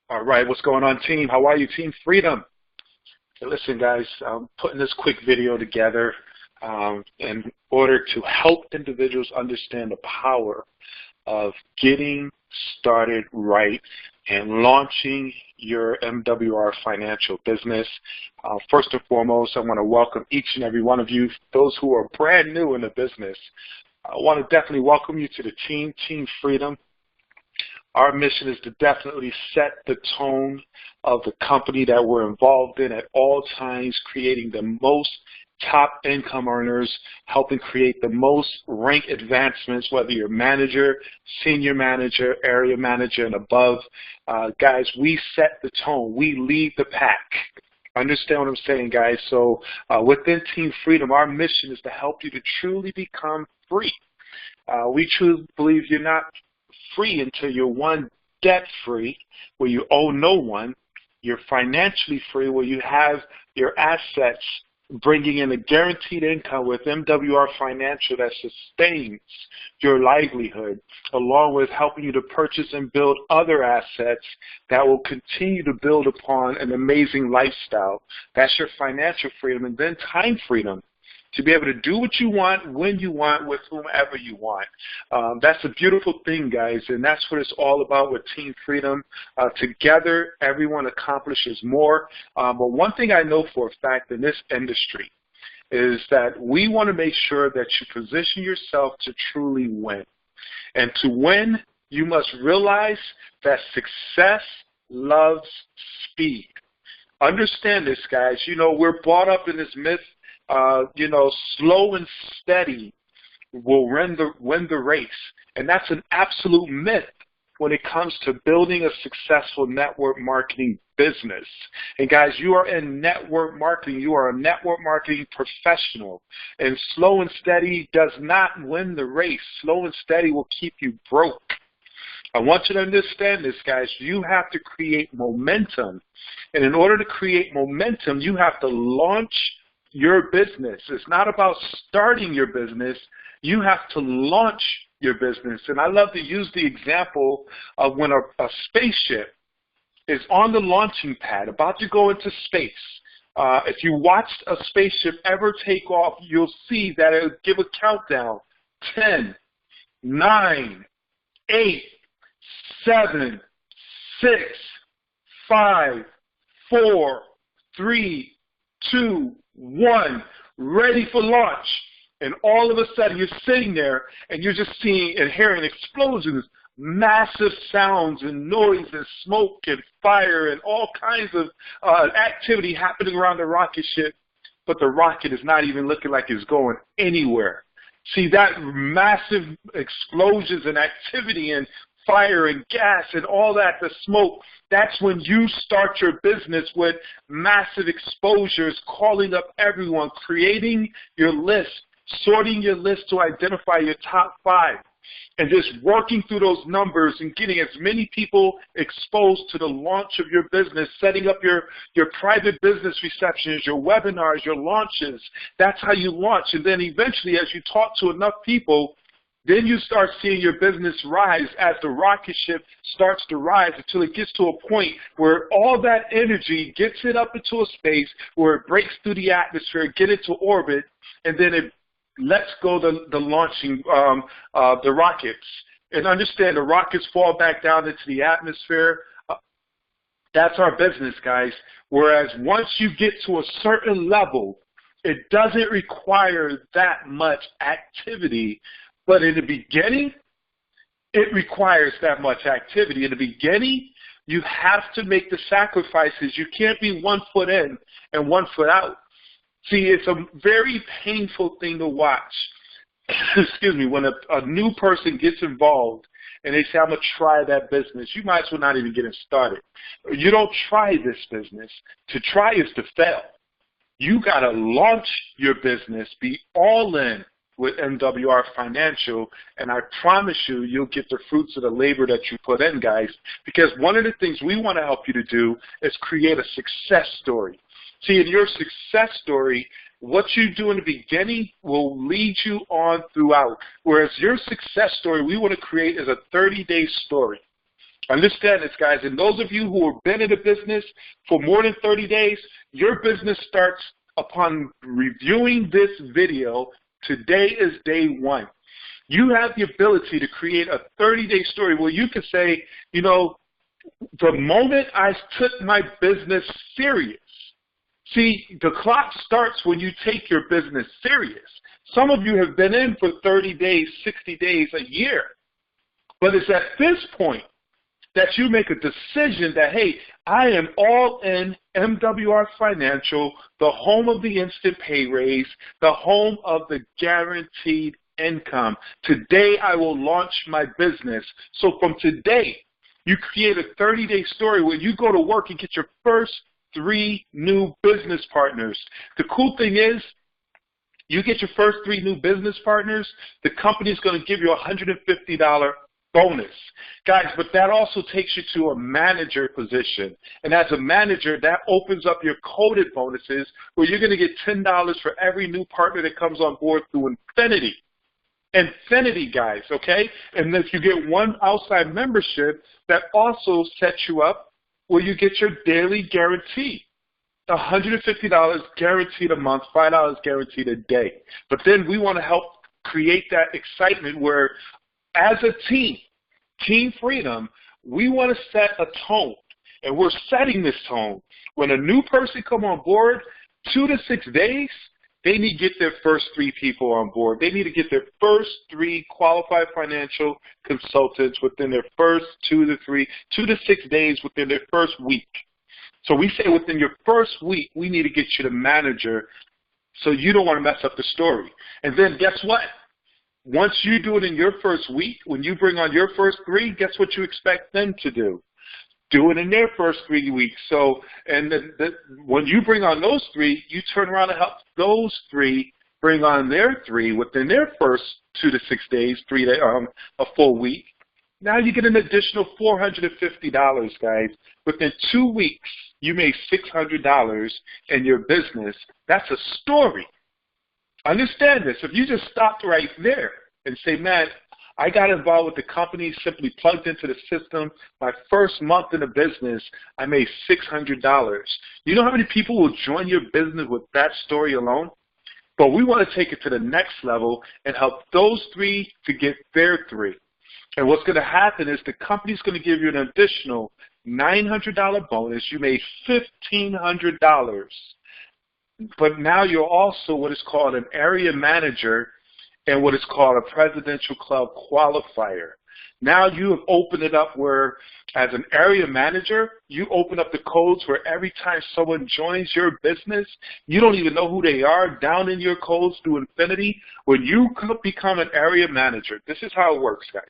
All right, what's going on, team? How are you, Team Freedom? Hey, listen, guys, I'm putting this quick video together in order to help individuals understand the power of getting started right and launching your MWR financial business. First and foremost, I want to welcome each and every one of you, those who are brand new in the business. I want to definitely welcome you to the team, Team Freedom. Our mission is to definitely set the tone of the company that we're involved in at all times, creating the most top income earners, helping create the most rank advancements, whether you're manager, senior manager, area manager, and above. Guys, we set the tone. We lead the pack. Understand what I'm saying, guys? So within Team Freedom, our mission is to help you to truly become free. We truly believe you're not free until you're, one, debt-free, where you owe no one. You're financially free, where you have your assets bringing in a guaranteed income with MWR Financial that sustains your livelihood, along with helping you to purchase and build other assets that will continue to build upon an amazing lifestyle. That's your financial freedom. And then time freedom, to be able to do what you want, when you want, with whomever you want. That's a beautiful thing, guys, and that's what it's all about with Team Freedom. Together, everyone accomplishes more. But one thing I know for a fact in this industry is that we want to make sure that you position yourself to truly win. And to win, you must realize that success loves speed. Understand this, guys. You know, we're brought up in this myth, slow and steady will win the race. And that's an absolute myth when it comes to building a successful network marketing business. And guys, you are in network marketing. You are a network marketing professional. And slow and steady does not win the race. Slow and steady will keep you broke. I want you to understand this, guys. You have to create momentum. And in order to create momentum, you have to launch your business. It's not about starting your business. You have to launch your business. And I love to use the example of when a spaceship is on the launching pad, about to go into space. If you watched a spaceship ever take off, you'll see that it'll give a countdown. 10, 9, 8, 7, 6, 5, 4, 3, 2, 1, ready for launch. And all of a sudden you're sitting there and you're just seeing and hearing explosions, massive sounds and noise and smoke and fire and all kinds of activity happening around the rocket ship, but the rocket is not even looking like it's going anywhere. See, that massive explosions and activity and fire and gas and all that, the smoke, that's when you start your business with massive exposures, calling up everyone, creating your list, sorting your list to identify your top 5, and just working through those numbers and getting as many people exposed to the launch of your business, setting up your private business receptions, your webinars, your launches. That's how you launch. And then eventually, as you talk to enough people, then you start seeing your business rise as the rocket ship starts to rise until it gets to a point where all that energy gets it up into a space where it breaks through the atmosphere, get into orbit, and then it lets go the launching, the rockets. And understand the rockets fall back down into the atmosphere. That's our business, guys. Whereas once you get to a certain level, it doesn't require that much activity. But in the beginning, it requires that much activity. In the beginning, you have to make the sacrifices. You can't be 1 foot in and 1 foot out. See, it's a very painful thing to watch, excuse me, when a new person gets involved and they say, I'm going to try that business. You might as well not even get it started. You don't try this business. To try is to fail. You got to launch your business, be all in with MWR Financial, and I promise you, you'll get the fruits of the labor that you put in, guys, because one of the things we want to help you to do is create a success story. See, in your success story, what you do in the beginning will lead you on throughout, whereas your success story we want to create is a 30-day story. Understand this, guys. And those of you who have been in the business for more than 30 days, your business starts upon reviewing this video. Today is day one. You have the ability to create a 30-day story where you can say, you know, the moment I took my business serious. See, the clock starts when you take your business serious. Some of you have been in for 30 days, 60 days, a year. But it's at this point that you make a decision that, hey, I am all in MWR Financial, the home of the instant pay raise, the home of the guaranteed income. Today I will launch my business. So from today, you create a 30-day story where you go to work and get your first 3 new business partners. The cool thing is, you get your first 3 new business partners, the company is going to give you a $150 bonus. Guys, but that also takes you to a manager position. And as a manager, that opens up your coded bonuses where you're going to get $10 for every new partner that comes on board through Infinity. Infinity, guys, okay? And if you get one outside membership, that also sets you up where you get your daily guarantee. $150 guaranteed a month, $5 guaranteed a day. But then we want to help create that excitement where, as a team, Team Freedom, we want to set a tone. And we're setting this tone. When a new person come on board, 2 to 6 days, they need to get their first 3 people on board. They need to get their first 3 qualified financial consultants within their first 2 to 6 days within their first week. So we say within your first week, we need to get you the manager so you don't want to mess up the story. And then guess what? Once you do it in your first week, when you bring on your first 3, guess what you expect them to do? Do it in their first 3 weeks. So, and when you bring on those 3, you turn around and help those 3 bring on their 3 within their first 2 to 6 days, a full week. Now you get an additional $450, guys. Within 2 weeks, you made $600 in your business. That's a story. Understand this. If you just stopped right there and say, man, I got involved with the company, simply plugged into the system. My first month in the business, I made $600. You know how many people will join your business with that story alone? But we want to take it to the next level and help those 3 to get their 3. And what's going to happen is the company's going to give you an additional $900 bonus. You made $1,500. But now you're also what is called an area manager and what is called a presidential club qualifier. Now you have opened it up where, as an area manager, you open up the codes where every time someone joins your business, you don't even know who they are down in your codes through Infinity. When you become an area manager, this is how it works, guys.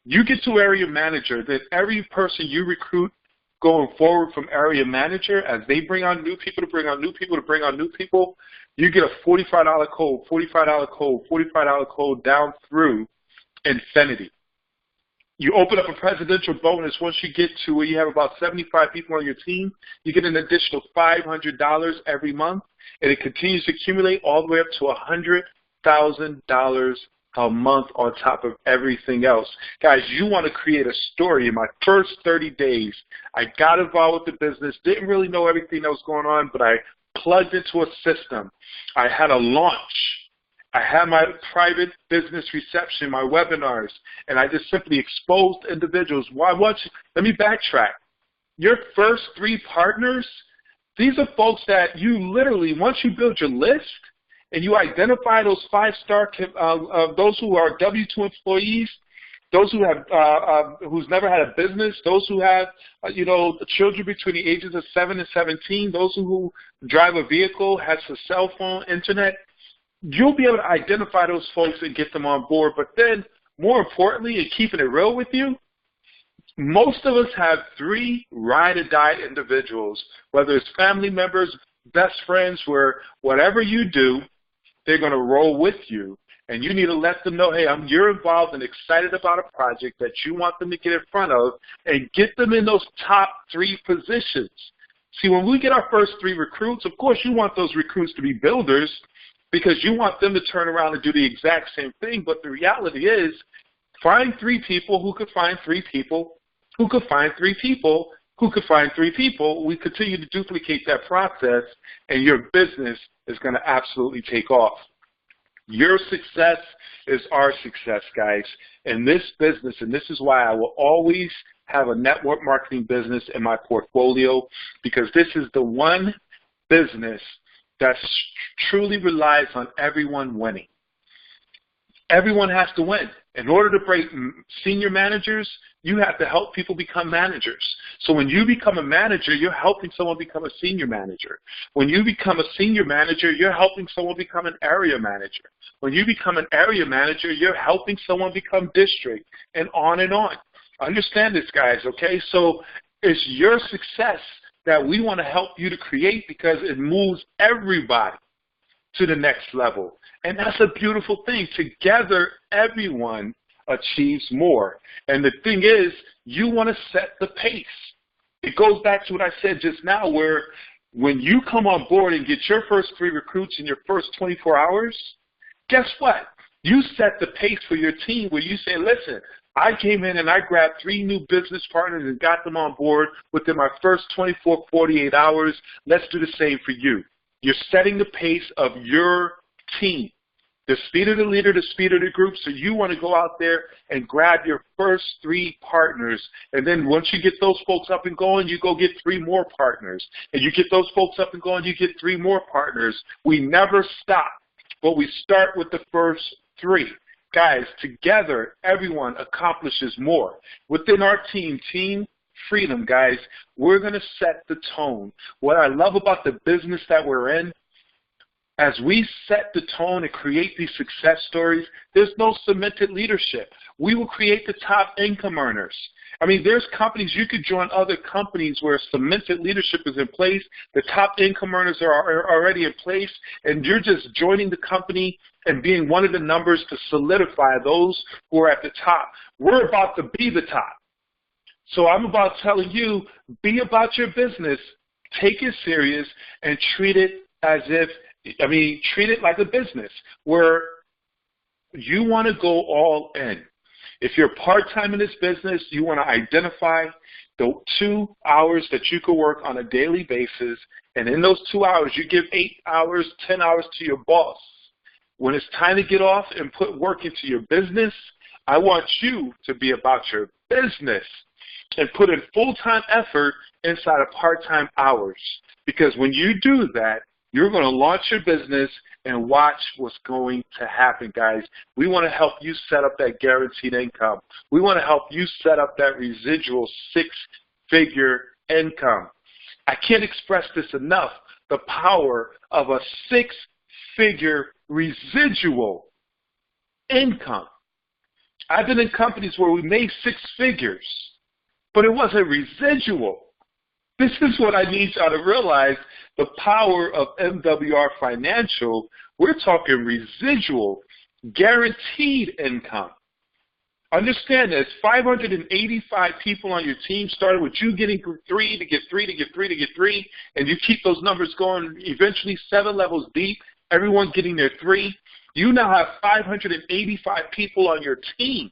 You get to area manager, then every person you recruit going forward from area manager, as they bring on new people to bring on new people to bring on new people, you get a $45 code, $45 code, $45 code down through Infinity. You open up a presidential bonus. Once you get to where you have about 75 people on your team, you get an additional $500 every month, and it continues to accumulate all the way up to $100,000 a month on top of everything else. Guys, you want to create a story. In my first 30 days, I got involved with the business, didn't really know everything that was going on, but I plugged into a system. I had a launch. I had my private business reception, my webinars, and I just simply exposed individuals. Let me backtrack. Your first 3 partners, these are folks that you literally, once you build your list and you identify those 5-star, those who are W-2 employees, those who have, who's never had a business, those who have, children between the ages of 7 and 17, those who drive a vehicle, has a cell phone, internet, you'll be able to identify those folks and get them on board. But then, more importantly, and keeping it real with you, most of us have 3 ride-or-die individuals, whether it's family members, best friends, where whatever you do, they're going to roll with you. And you need to let them know, hey, you're involved and excited about a project that you want them to get in front of, and get them in those top 3 positions. See, when we get our first 3 recruits, of course you want those recruits to be builders, because you want them to turn around and do the exact same thing. But the reality is, find 3 people who could find 3 people who could find 3 people, who could find 3 people. We continue to duplicate that process, and your business is going to absolutely take off. Your success is our success, guys. In this business, and this is why I will always have a network marketing business in my portfolio, because this is the one business that truly relies on everyone winning. Everyone has to win. In order to break senior managers, you have to help people become managers. So when you become a manager, you're helping someone become a senior manager. When you become a senior manager, you're helping someone become an area manager. When you become an area manager, you're helping someone become district, and on and on. Understand this, guys, okay? So it's your success that we want to help you to create, because it moves everybody to the next level. And that's a beautiful thing. Together, everyone achieves more. And the thing is, you want to set the pace. It goes back to what I said just now, where when you come on board and get your first 3 recruits in your first 24 hours, guess what? You set the pace for your team, where you say, listen, I came in and I grabbed 3 new business partners and got them on board within my first 24, 48 hours. Let's do the same for you. You're setting the pace of your team. The speed of the leader, the speed of the group. So you want to go out there and grab your first 3 partners. And then once you get those folks up and going, you go get 3 more partners. And you get those folks up and going, you get 3 more partners. We never stop, but we start with the first 3. Guys, together, everyone accomplishes more. Within our team, Team Freedom, guys, we're going to set the tone. What I love about the business that we're in, as we set the tone and create these success stories, there's no cemented leadership. We will create the top income earners. I mean, there's companies, you could join other companies where cemented leadership is in place, the top income earners are already in place, and you're just joining the company and being one of the numbers to solidify those who are at the top. We're about to be the top. So I'm about telling you, be about your business, take it serious, and treat it as if, treat it like a business where you want to go all in. If you're part-time in this business, you want to identify the 2 hours that you could work on a daily basis, and in those 2 hours, you give 8 hours, 10 hours to your boss. When it's time to get off and put work into your business, I want you to be about your business and put in full-time effort inside of part-time hours. Because when you do that, you're going to launch your business and watch what's going to happen, guys. We want to help you set up that guaranteed income. We want to help you set up that residual 6-figure income. I can't express this enough, the power of a 6-figure residual income. I've been in companies where we made 6 figures, but it wasn't residual. This is what I need y'all to realize, the power of MWR Financial. We're talking residual, guaranteed income. Understand this, 585 people on your team started with you getting 3 to get 3 to get 3 to get 3, and you keep those numbers going, eventually 7 levels deep, everyone getting their 3. You now have 585 people on your team.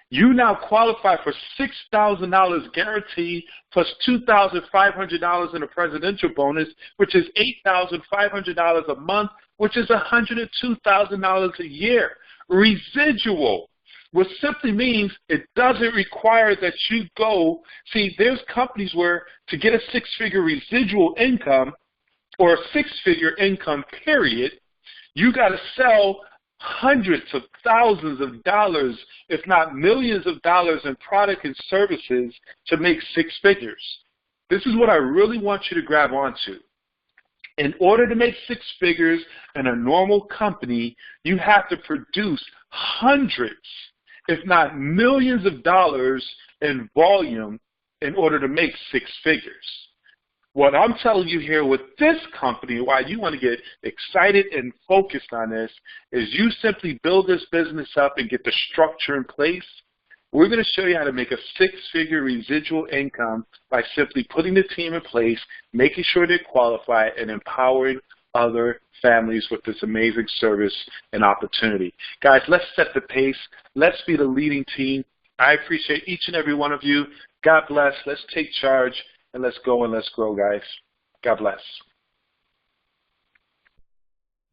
You now qualify for $6,000 guaranteed plus $2,500 in a presidential bonus, which is $8,500 a month, which is $102,000 a year. Residual, which simply means it doesn't require that you go. See, there's companies where to get a 6-figure residual income or a 6-figure income period, you got to sell hundreds of thousands of dollars, if not millions of dollars in product and services to make 6 figures. This is what I really want you to grab onto. In order to make 6 figures in a normal company, you have to produce hundreds, if not millions of dollars in volume in order to make 6 figures. What I'm telling you here with this company, why you want to get excited and focused on this, is you simply build this business up and get the structure in place. We're going to show you how to make a 6-figure residual income by simply putting the team in place, making sure they qualify, and empowering other families with this amazing service and opportunity. Guys, let's set the pace. Let's be the leading team. I appreciate each and every one of you. God bless. Let's take charge, and let's go and let's grow, guys. God bless.